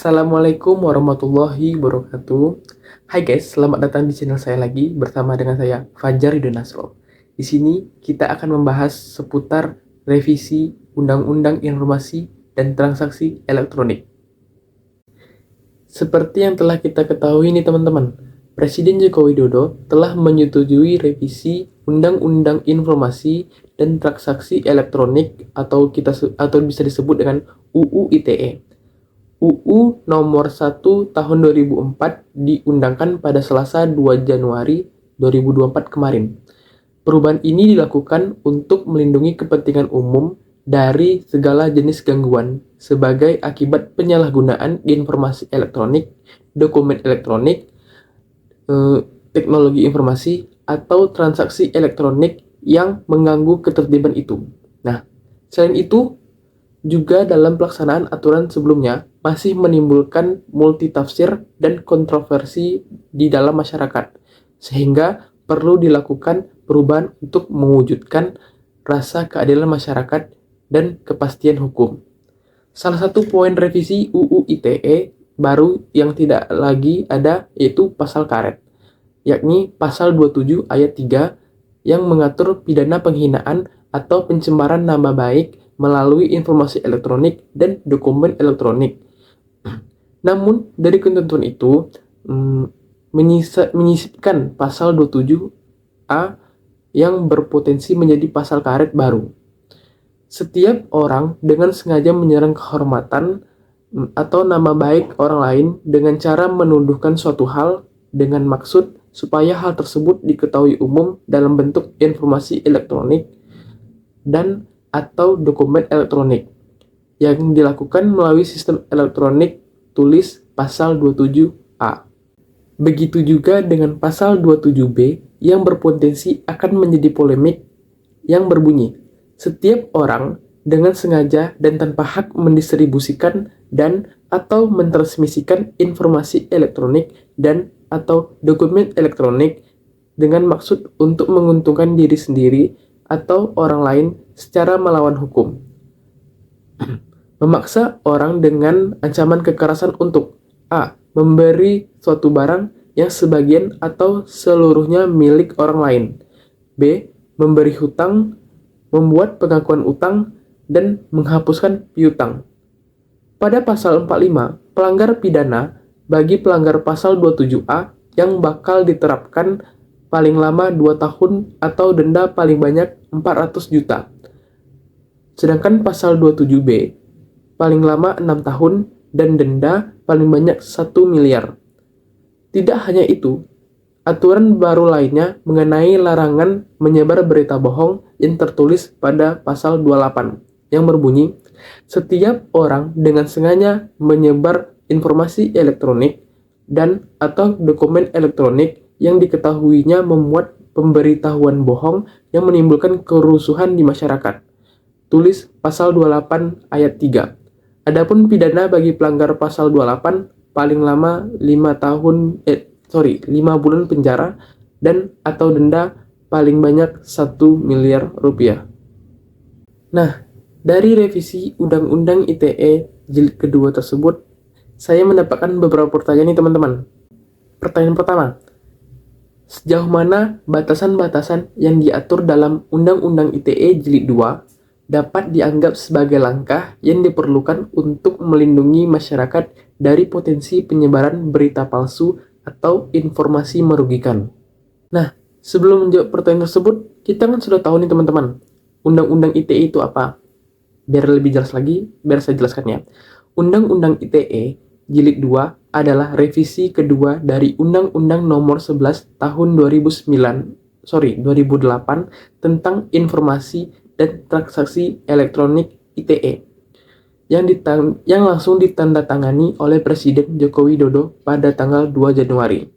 Assalamualaikum warahmatullahi wabarakatuh. Hai guys, selamat datang di channel saya lagi bersama dengan saya Fajar Ridho Nasro. Di sini kita akan membahas seputar revisi Undang-Undang Informasi dan Transaksi Elektronik. Seperti yang telah kita ketahui nih teman-teman, Presiden Joko Widodo telah menyetujui revisi Undang-Undang Informasi dan Transaksi Elektronik atau bisa disebut dengan UU ITE. UU nomor 1 tahun 2004 diundangkan pada Selasa 2 Januari 2024 kemarin. Perubahan ini dilakukan untuk melindungi kepentingan umum dari segala jenis gangguan sebagai akibat penyalahgunaan informasi elektronik, dokumen elektronik, teknologi informasi, atau transaksi elektronik yang mengganggu ketertiban itu. Nah, selain itu, juga dalam pelaksanaan aturan sebelumnya masih menimbulkan multitafsir dan kontroversi di dalam masyarakat, sehingga perlu dilakukan perubahan untuk mewujudkan rasa keadilan masyarakat dan kepastian hukum. Salah satu poin revisi UU ITE baru yang tidak lagi ada yaitu pasal karet, yakni pasal 27 ayat 3 yang mengatur pidana penghinaan atau pencemaran nama baik melalui informasi elektronik dan dokumen elektronik. Namun, dari ketentuan itu, menyisipkan pasal 27A yang berpotensi menjadi pasal karet baru. Setiap orang dengan sengaja menyerang kehormatan atau nama baik orang lain dengan cara menuduhkan suatu hal dengan maksud supaya hal tersebut diketahui umum dalam bentuk informasi elektronik dan atau dokumen elektronik yang dilakukan melalui sistem elektronik tulis pasal 27A. Begitu juga dengan pasal 27B yang berpotensi akan menjadi polemik yang berbunyi, setiap orang dengan sengaja dan tanpa hak mendistribusikan dan atau mentransmisikan informasi elektronik dan atau dokumen elektronik dengan maksud untuk menguntungkan diri sendiri atau orang lain secara melawan hukum. Memaksa orang dengan ancaman kekerasan untuk A. Memberi suatu barang yang sebagian atau seluruhnya milik orang lain. B. Memberi hutang, membuat pengakuan utang, dan menghapuskan piutang. Pada pasal 45, pelanggar pidana bagi pelanggar pasal 27A yang bakal diterapkan paling lama 2 tahun atau denda paling banyak 400 juta. Sedangkan pasal 27B paling lama 6 tahun dan denda paling banyak 1 miliar. Tidak hanya itu, aturan baru lainnya mengenai larangan menyebar berita bohong yang tertulis pada pasal 28 yang berbunyi, setiap orang dengan sengaja menyebar informasi elektronik dan atau dokumen elektronik yang diketahuinya memuat pemberitahuan bohong yang menimbulkan kerusuhan di masyarakat. Tulis pasal 28 ayat 3. Adapun pidana bagi pelanggar pasal 28 paling lama 5 bulan penjara dan atau denda paling banyak 1 miliar rupiah. Nah, dari revisi Undang-Undang ITE jilid kedua tersebut, saya mendapatkan beberapa pertanyaan nih teman-teman. Pertanyaan pertama, sejauh mana batasan-batasan yang diatur dalam Undang-Undang ITE Jilid 2 dapat dianggap sebagai langkah yang diperlukan untuk melindungi masyarakat dari potensi penyebaran berita palsu atau informasi merugikan? Nah, sebelum menjawab pertanyaan tersebut, kita kan sudah tahu nih teman-teman, Undang-Undang ITE itu apa? Biar lebih jelas lagi, biar saya jelaskan ya. Undang-Undang ITE Jilid 2 adalah revisi kedua dari Undang-Undang Nomor 11 Tahun 2008 tentang Informasi dan Transaksi Elektronik ITE yang langsung ditandatangani oleh Presiden Joko Widodo pada tanggal 2 Januari.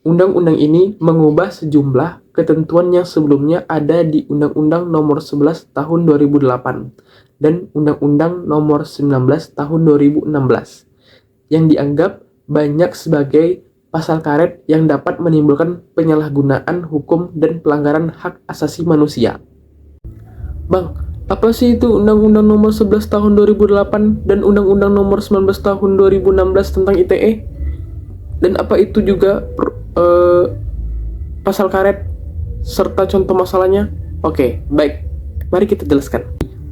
Undang-undang ini mengubah sejumlah ketentuan yang sebelumnya ada di Undang-Undang Nomor 11 Tahun 2008 dan Undang-Undang Nomor 19 Tahun 2016 yang dianggap banyak sebagai pasal karet yang dapat menimbulkan penyalahgunaan hukum dan pelanggaran hak asasi manusia. Bang, Apa sih itu Undang-Undang Nomor 11 Tahun 2008 dan Undang-Undang Nomor 19 Tahun 2016 tentang ITE? Dan apa itu juga pasal karet serta contoh masalahnya? Oke, baik. Mari kita jelaskan.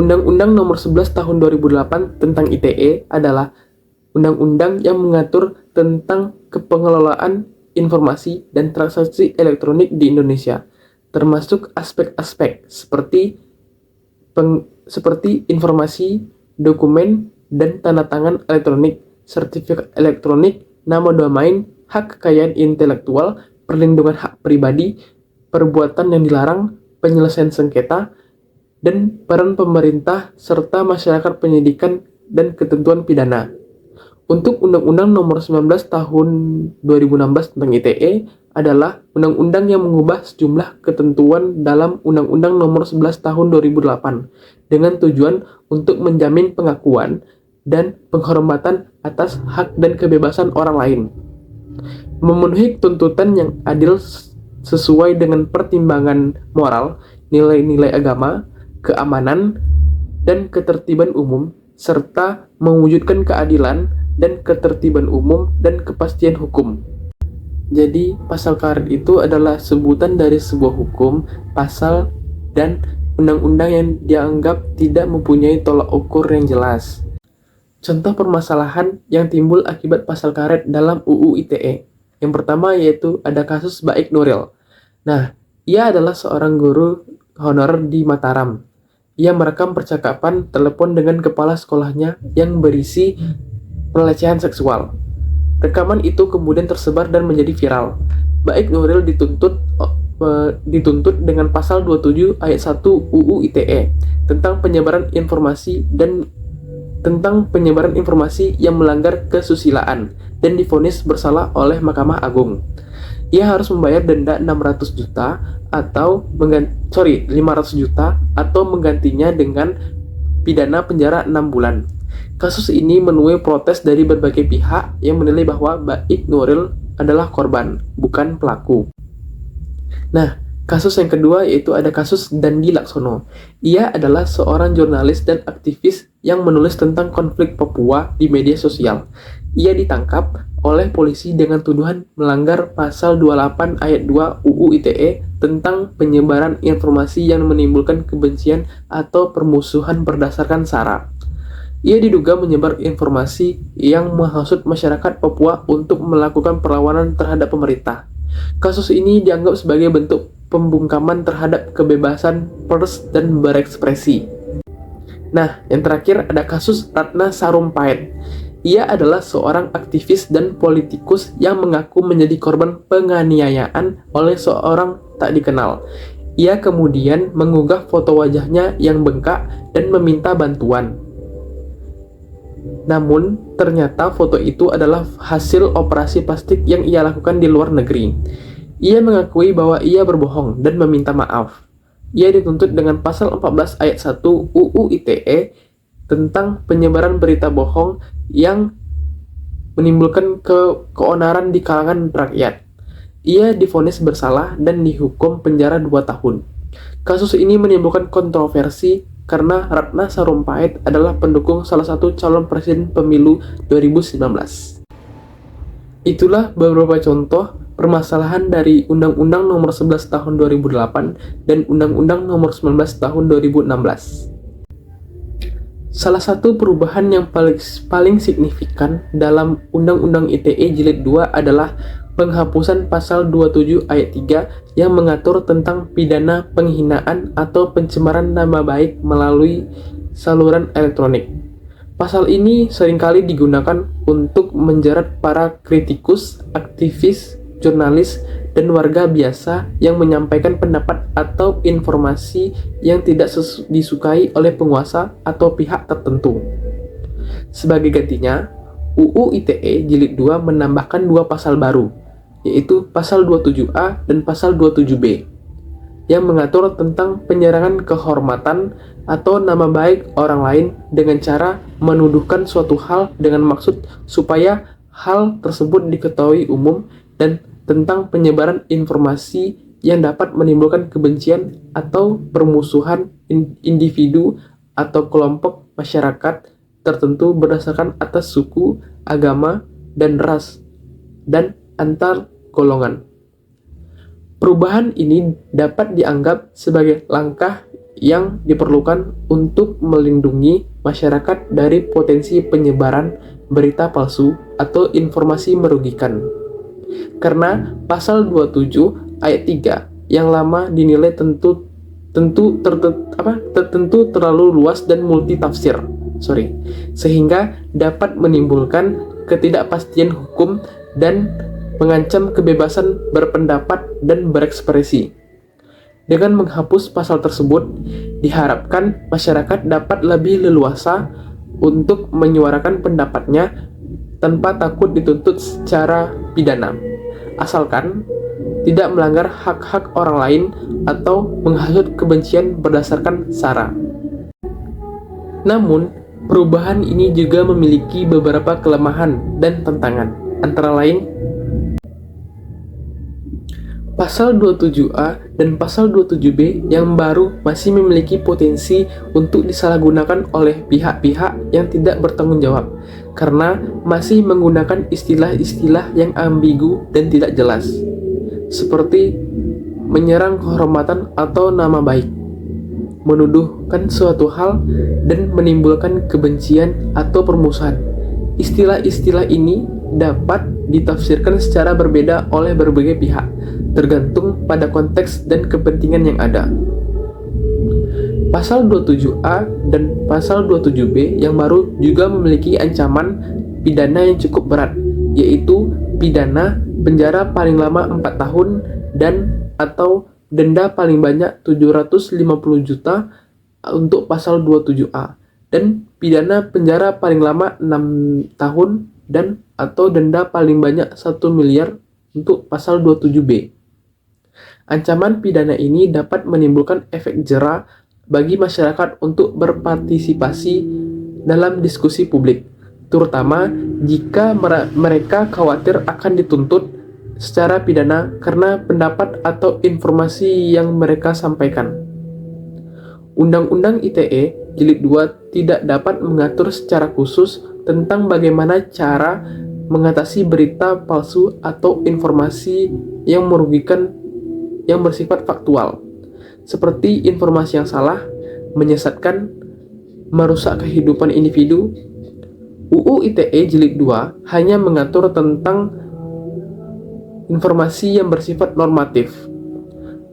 Undang-Undang Nomor 11 Tahun 2008 tentang ITE adalah undang-undang yang mengatur tentang kepengelolaan informasi dan transaksi elektronik di Indonesia, termasuk aspek-aspek seperti informasi, dokumen, dan tanda tangan elektronik, sertifikat elektronik, nama domain, hak kekayaan intelektual, perlindungan hak pribadi, perbuatan yang dilarang, penyelesaian sengketa, dan peran pemerintah serta masyarakat penyidikan dan ketentuan pidana. Untuk Undang-Undang Nomor 19 Tahun 2016 tentang ITE adalah undang-undang yang mengubah sejumlah ketentuan dalam Undang-Undang Nomor 11 Tahun 2008 dengan tujuan untuk menjamin pengakuan dan penghormatan atas hak dan kebebasan orang lain, memenuhi tuntutan yang adil sesuai dengan pertimbangan moral, nilai-nilai agama, keamanan, dan ketertiban umum, serta mewujudkan keadilan dan ketertiban umum dan kepastian hukum. Jadi, pasal karet itu adalah sebutan dari sebuah hukum, pasal, dan undang-undang yang dianggap tidak mempunyai tolak ukur yang jelas. Contoh permasalahan yang timbul akibat pasal karet dalam UU ITE. Yang pertama yaitu ada kasus Baik Nuril. Nah, ia adalah seorang guru honorer di Mataram. Ia merekam percakapan telepon dengan kepala sekolahnya yang berisi pelecehan seksual. Rekaman itu kemudian tersebar dan menjadi viral. Baik Nuril dituntut dengan pasal 27 ayat 1 UU ITE tentang penyebaran informasi yang melanggar kesusilaan dan divonis bersalah oleh Mahkamah Agung. Ia harus membayar denda 500 juta atau menggantinya dengan pidana penjara 6 bulan. Kasus ini menuai protes dari berbagai pihak yang menilai bahwa Baik Nuril adalah korban, bukan pelaku. Nah, kasus yang kedua yaitu ada kasus Dandi Laksono. Ia adalah seorang jurnalis dan aktivis yang menulis tentang konflik Papua di media sosial. Ia ditangkap oleh polisi dengan tuduhan melanggar pasal 28 ayat 2 UU ITE tentang penyebaran informasi yang menimbulkan kebencian atau permusuhan berdasarkan SARA. Ia diduga menyebar informasi yang menghasut masyarakat Papua untuk melakukan perlawanan terhadap pemerintah. Kasus ini dianggap sebagai bentuk pembungkaman terhadap kebebasan pers dan berekspresi. Nah, yang terakhir ada kasus Ratna Sarumpait. Ia adalah seorang aktivis dan politikus yang mengaku menjadi korban penganiayaan oleh seorang tak dikenal. Ia kemudian mengunggah foto wajahnya yang bengkak dan meminta bantuan. Namun, ternyata foto itu adalah hasil operasi plastik yang ia lakukan di luar negeri. Ia mengakui bahwa ia berbohong dan meminta maaf. Ia dituntut dengan pasal 14 ayat 1 UU ITE tentang penyebaran berita bohong yang menimbulkan keonaran di kalangan rakyat. Ia divonis bersalah dan dihukum penjara 2 tahun. Kasus ini menimbulkan kontroversi karena Ratna Sarumpait adalah pendukung salah satu calon presiden pemilu 2019. Itulah beberapa contoh permasalahan dari Undang-Undang Nomor 11 Tahun 2008 dan Undang-Undang Nomor 19 Tahun 2016. Salah satu perubahan yang paling signifikan dalam Undang-Undang ITE Jilid 2 adalah penghapusan pasal 27 ayat 3 yang mengatur tentang pidana penghinaan atau pencemaran nama baik melalui saluran elektronik. Pasal ini seringkali digunakan untuk menjerat para kritikus, aktivis, jurnalis, dan warga biasa yang menyampaikan pendapat atau informasi yang tidak disukai oleh penguasa atau pihak tertentu. Sebagai gantinya, UU ITE Jilid 2 menambahkan 2 pasal baru, yaitu pasal 27A dan pasal 27B, yang mengatur tentang penyerangan kehormatan atau nama baik orang lain dengan cara menuduhkan suatu hal dengan maksud supaya hal tersebut diketahui umum dan tentang penyebaran informasi yang dapat menimbulkan kebencian atau permusuhan individu atau kelompok masyarakat tertentu berdasarkan atas suku, agama, dan ras, dan antar golongan. Perubahan ini dapat dianggap sebagai langkah yang diperlukan untuk melindungi masyarakat dari potensi penyebaran berita palsu atau informasi merugikan. Karena pasal 27 ayat 3 yang lama dinilai tertentu terlalu luas dan multitafsir, sehingga dapat menimbulkan ketidakpastian hukum dan mengancam kebebasan berpendapat dan berekspresi. Dengan menghapus pasal tersebut, diharapkan masyarakat dapat lebih leluasa untuk menyuarakan pendapatnya tanpa takut dituntut secara pidana, asalkan tidak melanggar hak-hak orang lain atau menghasut kebencian berdasarkan SARA. Namun, perubahan ini juga memiliki beberapa kelemahan dan tantangan, antara lain Pasal 27A dan Pasal 27B yang baru masih memiliki potensi untuk disalahgunakan oleh pihak-pihak yang tidak bertanggung jawab karena masih menggunakan istilah-istilah yang ambigu dan tidak jelas, seperti menyerang kehormatan atau nama baik, menuduhkan suatu hal, dan menimbulkan kebencian atau permusuhan. Istilah-istilah ini dapat ditafsirkan secara berbeda oleh berbagai pihak, tergantung pada konteks dan kepentingan yang ada. Pasal 27A dan Pasal 27B yang baru juga memiliki ancaman pidana yang cukup berat, yaitu pidana penjara paling lama 4 tahun dan atau denda paling banyak 750 juta untuk Pasal 27A, dan pidana penjara paling lama 6 tahun dan atau denda paling banyak 1 miliar untuk Pasal 27B. Ancaman pidana ini dapat menimbulkan efek jera bagi masyarakat untuk berpartisipasi dalam diskusi publik, terutama jika mereka khawatir akan dituntut secara pidana karena pendapat atau informasi yang mereka sampaikan. Undang-Undang ITE Jilid 2 tidak dapat mengatur secara khusus tentang bagaimana cara mengatasi berita palsu atau informasi yang merugikan yang bersifat faktual, seperti informasi yang salah, menyesatkan, merusak kehidupan individu. UU ITE Jilid 2 hanya mengatur tentang informasi yang bersifat normatif,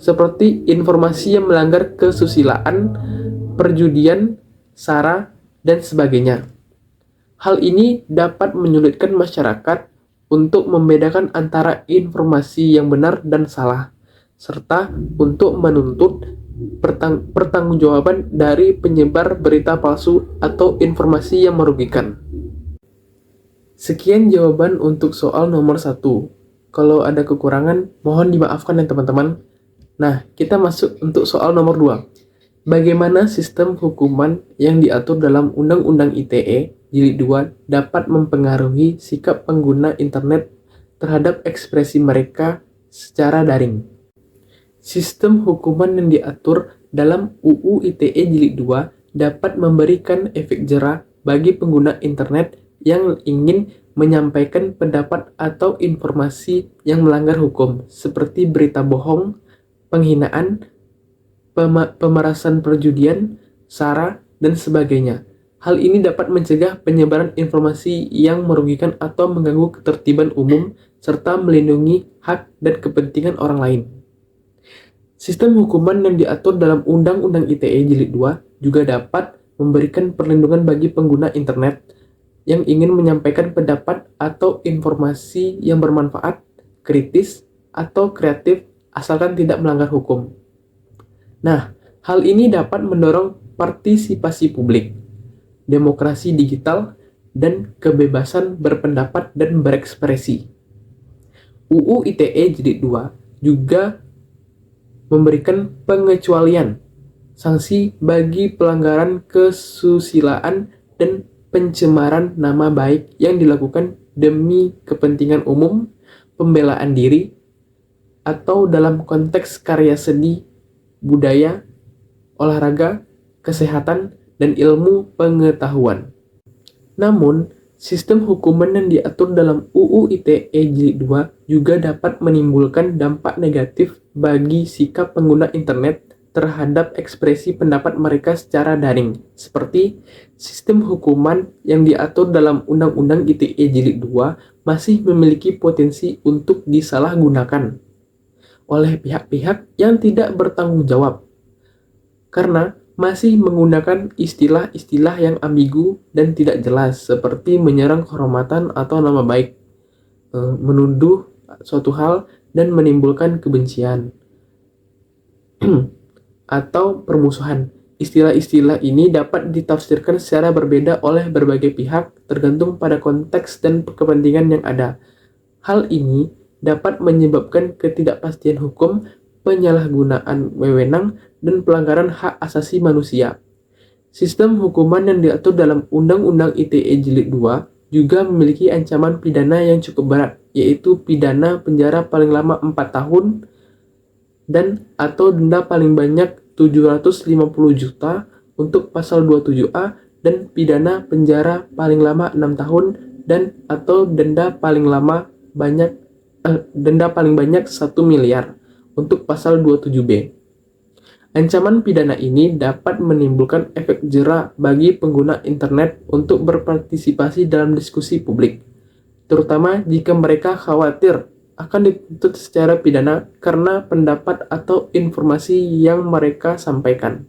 seperti informasi yang melanggar kesusilaan, perjudian, SARA, dan sebagainya. Hal ini dapat menyulitkan masyarakat untuk membedakan antara informasi yang benar dan salah, serta untuk menuntut pertanggungjawaban dari penyebar berita palsu atau informasi yang merugikan. Sekian jawaban untuk soal nomor 1. Kalau ada kekurangan, mohon dimaafkan ya teman-teman. Nah, kita masuk untuk soal nomor 2. Bagaimana sistem hukuman yang diatur dalam Undang-Undang ITE Jilid 2 dapat mempengaruhi sikap pengguna internet terhadap ekspresi mereka secara daring? Sistem hukuman yang diatur dalam UU ITE Jilid 2 dapat memberikan efek jera bagi pengguna internet yang ingin menyampaikan pendapat atau informasi yang melanggar hukum, seperti berita bohong, penghinaan, pemerasan perjudian, SARA, dan sebagainya. Hal ini dapat mencegah penyebaran informasi yang merugikan atau mengganggu ketertiban umum, serta melindungi hak dan kepentingan orang lain. Sistem hukuman yang diatur dalam Undang-Undang ITE Jilid 2 juga dapat memberikan perlindungan bagi pengguna internet yang ingin menyampaikan pendapat atau informasi yang bermanfaat, kritis, atau kreatif asalkan tidak melanggar hukum. Nah, hal ini dapat mendorong partisipasi publik, demokrasi digital, dan kebebasan berpendapat dan berekspresi. UU ITE Jilid 2 juga memberikan pengecualian sanksi bagi pelanggaran kesusilaan dan pencemaran nama baik yang dilakukan demi kepentingan umum, pembelaan diri, atau dalam konteks karya seni, budaya, olahraga, kesehatan, dan ilmu pengetahuan. Namun, sistem hukuman yang diatur dalam UU ITE Jilid 2 juga dapat menimbulkan dampak negatif bagi sikap pengguna internet terhadap ekspresi pendapat mereka secara daring, seperti sistem hukuman yang diatur dalam Undang-Undang ITE Jilid 2 masih memiliki potensi untuk disalahgunakan oleh pihak-pihak yang tidak bertanggung jawab, karena masih menggunakan istilah-istilah yang ambigu dan tidak jelas, seperti menyerang kehormatan atau nama baik, menuduh suatu hal dan menimbulkan kebencian atau permusuhan. Istilah-istilah ini dapat ditafsirkan secara berbeda oleh berbagai pihak tergantung pada konteks dan kepentingan yang ada. Hal ini dapat menyebabkan ketidakpastian hukum, penyalahgunaan wewenang, dan pelanggaran hak asasi manusia. Sistem hukuman yang diatur dalam Undang-Undang ITE Jilid 2 juga memiliki ancaman pidana yang cukup berat, yaitu pidana penjara paling lama 4 tahun dan atau denda paling banyak 750 juta untuk pasal 27A dan pidana penjara paling lama 6 tahun dan atau denda paling banyak 1 miliar untuk pasal 27B. Ancaman pidana ini dapat menimbulkan efek jera bagi pengguna internet untuk berpartisipasi dalam diskusi publik, terutama jika mereka khawatir akan dituntut secara pidana karena pendapat atau informasi yang mereka sampaikan.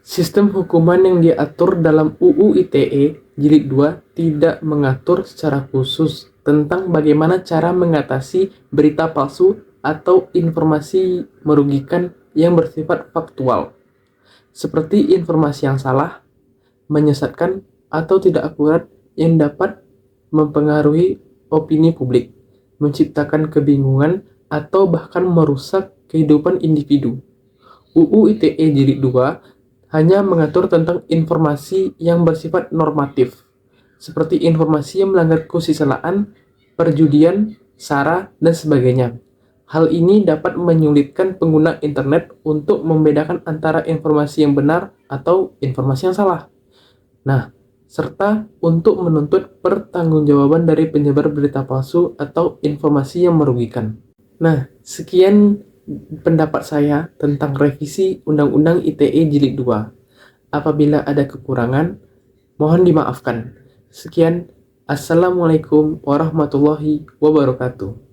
Sistem hukuman yang diatur dalam UU ITE Jilid 2 tidak mengatur secara khusus tentang bagaimana cara mengatasi berita palsu atau informasi merugikan yang bersifat faktual, seperti informasi yang salah, menyesatkan, atau tidak akurat yang dapat mempengaruhi opini publik, menciptakan kebingungan, atau bahkan merusak kehidupan individu. UU ITE Jilid 2 hanya mengatur tentang informasi yang bersifat normatif, seperti informasi yang melanggar kesusilaan, perjudian, SARA, dan sebagainya. Hal ini dapat menyulitkan pengguna internet untuk membedakan antara informasi yang benar atau informasi yang salah. Nah, serta untuk menuntut pertanggungjawaban dari penyebar berita palsu atau informasi yang merugikan. Nah, sekian pendapat saya tentang revisi Undang-Undang ITE Jilid 2. Apabila ada kekurangan, mohon dimaafkan. Sekian, Assalamualaikum warahmatullahi wabarakatuh.